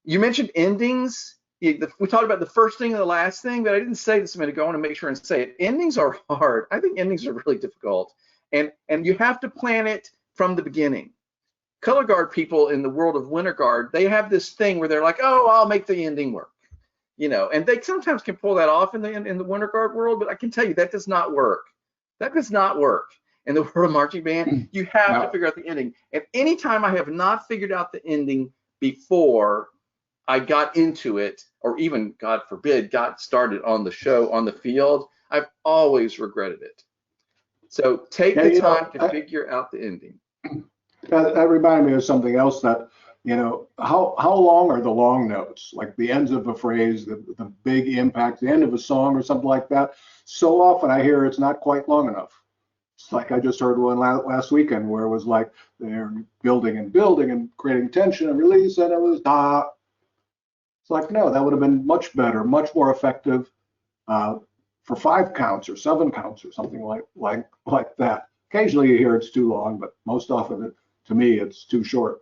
You mentioned endings. We talked about the first thing and the last thing, but I didn't say this a minute ago. I want to make sure and say it. Endings are hard. I think endings are really difficult. And you have to plan it from the beginning. Color guard people in the world of winter guard, they have this thing where they're like, oh, I'll make the ending work. And they sometimes can pull that off in the winter guard world, but I can tell you that does not work. That does not work in the world of marching band. You have to figure out the ending. And anytime I have not figured out the ending before I got into it, or even, God forbid, got started on the show, on the field, I've always regretted it. So take the time to figure out the ending. That reminded me of something else that, how long are the long notes? Like the ends of a phrase, the big impact, the end of a song or something like that. So often I hear it's not quite long enough. It's like I just heard one last weekend where it was like they're building and creating tension and release, and it was da. It's like, no, that would have been much better, much more effective for 5 counts or 7 counts or something like that. Occasionally you hear it's too long, but most often, to me, it's too short.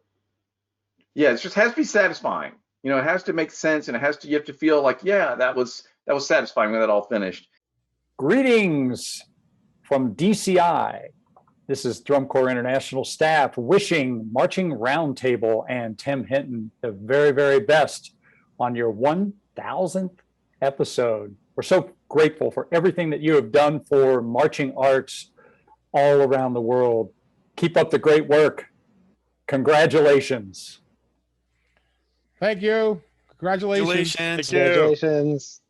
Yeah, it just has to be satisfying. It has to make sense, and you have to feel like, yeah, that was satisfying when that all finished. Greetings from DCI. This is Drum Corps International staff wishing Marching Roundtable and Tim Hinton the very, very best on your 1,000th episode. We're so grateful for everything that you have done for marching arts all around the world. Keep up the great work. Congratulations. Thank you. Congratulations. Congratulations.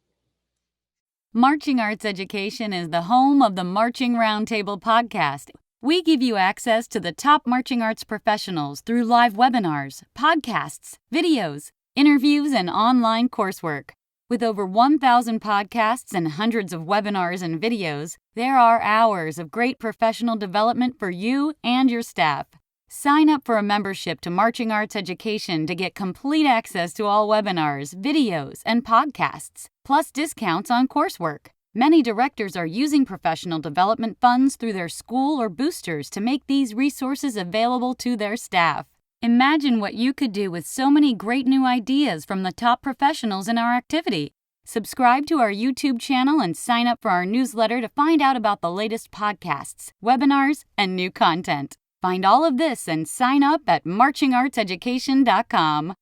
Marching Arts Education is the home of the Marching Roundtable podcast. We give you access to the top marching arts professionals through live webinars, podcasts, videos, interviews, and online coursework. With over 1,000 podcasts and hundreds of webinars and videos, there are hours of great professional development for you and your staff. Sign up for a membership to Marching Arts Education to get complete access to all webinars, videos, and podcasts, plus discounts on coursework. Many directors are using professional development funds through their school or boosters to make these resources available to their staff. Imagine what you could do with so many great new ideas from the top professionals in our activity. Subscribe to our YouTube channel and sign up for our newsletter to find out about the latest podcasts, webinars, and new content. Find all of this and sign up at marchingartseducation.com.